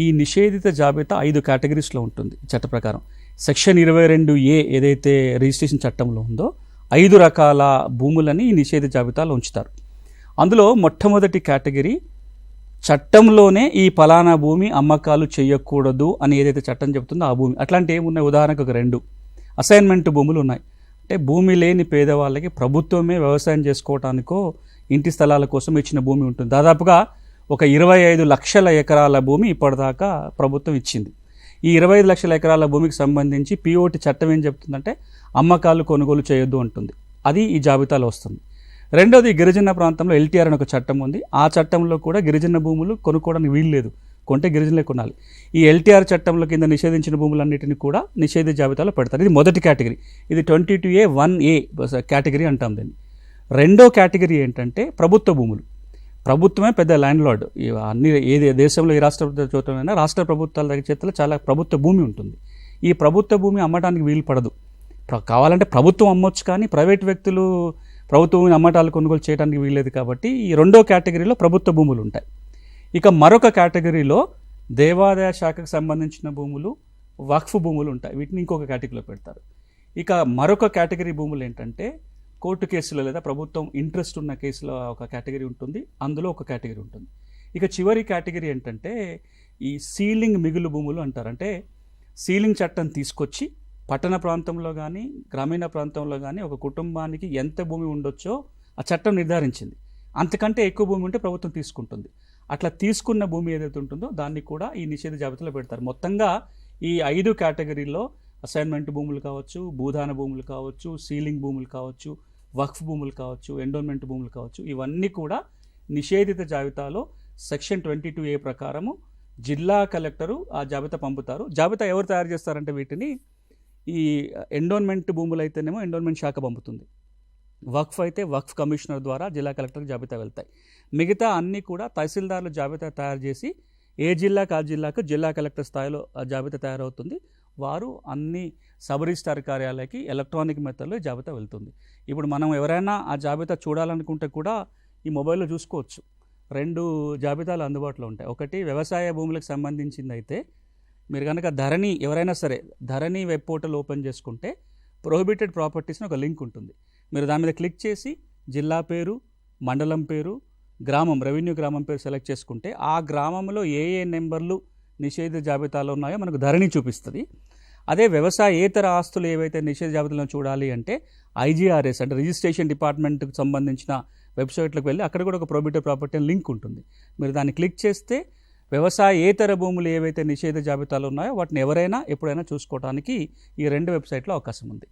ఈ నిషేధిత జాబితా 5 కేటగిరీస్లో ఉంటుంది చట్ట ప్రకారం. సెక్షన్ 22A ఏదైతే రిజిస్ట్రేషన్ చట్టంలో ఉందో 5 రకాల భూములని ఈ నిషేధిత జాబితాలో ఉంచుతారు. అందులో మొట్టమొదటి కేటగిరీ చట్టంలోనే ఈ ఫలానా భూమి అమ్మకాలు చేయకూడదు అని ఏదైతే చట్టం చెబుతుందో ఆ భూమి. అట్లాంటి ఏమున్నాయి? ఉదాహరణకు ఒక 2 అసైన్మెంట్ భూములు ఉన్నాయి. అంటే భూమి లేని పేదవాళ్ళకి ప్రభుత్వమే వ్యవసాయం చేసుకోవటానికో ఇంటి స్థలాల కోసం ఇచ్చిన భూమి ఉంటుంది. దాదాపుగా ఒక 25 లక్షల ఎకరాల భూమి ఇప్పటిదాకా ప్రభుత్వం ఇచ్చింది. ఈ 25 లక్షల ఎకరాల భూమికి సంబంధించి పిఓటి చట్టం ఏం చెప్తుందంటే అమ్మకాలు కొనుగోలు చేయొద్దు అంటుంది. అది ఈ జాబితాలో వస్తుంది. రెండోది గిరిజన ప్రాంతంలో ఎల్టీఆర్ అని ఒక చట్టం ఉంది. ఆ చట్టంలో కూడా గిరిజన భూములు కొనుక్కోవడానికి వీలు లేదు, కొంటే గిరిజనులే కొనాలి. ఈ ఎల్టీఆర్ చట్టంలో కింద నిషేధించిన భూములన్నిటిని కూడా నిషేధిత జాబితాలో పెడతారు. ఇది మొదటి కేటగిరీ. ఇది 22A1A కేటగిరీ అంటాం దీన్ని. రెండో కేటగిరీ ఏంటంటే ప్రభుత్వ భూములు. ప్రభుత్వమే పెద్ద ల్యాండ్ లార్డ్. అన్ని ఏది దేశంలో ఏ రాష్ట్ర చోటైనా రాష్ట్ర ప్రభుత్వాల దగ్గర చేతిలో చాలా ప్రభుత్వ భూమి ఉంటుంది. ఈ ప్రభుత్వ భూమి అమ్మటానికి వీలు పడదు. కావాలంటే ప్రభుత్వం అమ్మొచ్చు, కానీ ప్రైవేట్ వ్యక్తులు ప్రభుత్వ భూమిని అమ్మటాలు కొనుగోలు చేయడానికి వీల్లేదు. కాబట్టి ఈ రెండో కేటగిరీలో ప్రభుత్వ భూములు ఉంటాయి. ఇక మరొక కేటగిరీలో దేవాదాయ శాఖకు సంబంధించిన భూములు, వక్ఫ్ భూములు ఉంటాయి. వీటిని ఇంకొక కేటగిరీలో పెడతారు. ఇక మరొక కేటగిరీ భూములు ఏంటంటే కోర్టు కేసులో లేదా ప్రభుత్వం ఇంట్రెస్ట్ ఉన్న కేసులో ఒక కేటగిరీ ఉంటుంది, అందులో ఒక కేటగిరీ ఉంటుంది. ఇక చివరి కేటగిరీ ఏంటంటే ఈ సీలింగ్ మిగులు భూములు అంటారు. అంటే సీలింగ్ చట్టం తీసుకొచ్చి పట్టణ ప్రాంతంలో కానీ గ్రామీణ ప్రాంతంలో కానీ ఒక కుటుంబానికి ఎంత భూమి ఉండొచ్చో ఆ చట్టం నిర్ధారించింది. అంతకంటే ఎక్కువ భూమి ఉంటే ప్రభుత్వం తీసుకుంటుంది. అట్లా తీసుకున్న భూమి ఏదైతే ఉంటుందో దాన్ని కూడా ఈ నిషేధ జాబితాలో పెడతారు. మొత్తంగా ఈ 5 కేటగిరీల్లో అసైన్మెంట్ భూములు కావచ్చు, భూదాన భూములు కావచ్చు, సీలింగ్ భూములు కావచ్చు, వక్ఫ్ భూములు కావచ్చు, ఎండోన్మెంట్ భూములు కావచ్చు, ఇవన్నీ కూడా నిషేధిత జాబితాలో సెక్షన్ 22A ప్రకారము జిల్లా కలెక్టరు ఆ జాబితా పంపుతారు. జాబితా ఎవరు తయారు చేస్తారంటే వీటిని ఈ ఎండోన్మెంట్ భూములు అయితేనేమో ఎండోన్మెంట్ శాఖ పంపుతుంది, వక్ఫ్ అయితే వక్ఫ్ కమిషనర్ ద్వారా జిల్లా కలెక్టర్కి జాబితా వెళ్తాయి. మిగతా అన్నీ కూడా తహసీల్దార్లు జాబితా తయారు చేసి ఏ జిల్లాకు ఆ జిల్లాకు జిల్లా కలెక్టర్ స్థాయిలో ఆ జాబితా తయారవుతుంది. వారు అన్ని సబ్ రిజిస్ట్రార్ కార్యాలయాలకి ఎలక్ట్రానిక్ మెథడ్లో జాబితా వెళ్తుంది. ఇప్పుడు మనం ఎవరైనా ఆ జాబితా చూడాలనుకుంటే కూడా ఈ మొబైల్లో చూసుకోవచ్చు. 2 జాబితాలు అందుబాటులో ఉంటాయి. ఒకటి వ్యవసాయ భూములకు సంబంధించింది అయితే మీరు కనుక ధరణి, ఎవరైనా సరే ధరణి వెబ్ పోర్టల్ ఓపెన్ చేసుకుంటే ప్రొహిబిటెడ్ ప్రాపర్టీస్ అని ఒక లింక్ ఉంటుంది. మీరు దాని మీద క్లిక్ చేసి జిల్లా పేరు, మండలం పేరు, గ్రామం, రెవెన్యూ గ్రామం పేరు సెలెక్ట్ చేసుకుంటే ఆ గ్రామంలో ఏ నెంబర్లు నిషేధ జాబితాలో ఉన్నాయో మనకు ధరణి చూపిస్తుంది. అదే వ్యవసాయేతర ఆస్తులు ఏవైతే నిషేధ జాబితాలో చూడాలి అంటే IGRS అంటే రిజిస్ట్రేషన్ డిపార్ట్మెంట్కి సంబంధించిన వెబ్సైట్లకు వెళ్ళి అక్కడ కూడా ఒక ప్రొహిబిటెడ్ ప్రాపర్టీ అని లింక్ ఉంటుంది. మీరు దాన్ని క్లిక్ చేస్తే వ్యవసాయేతర భూములు ఏవైతే నిషేధ జాబితాలో ఉన్నాయో వాటిని ఎవరైనా ఎప్పుడైనా చూసుకోవడానికి ఈ 2 వెబ్సైట్లో అవకాశం ఉంది.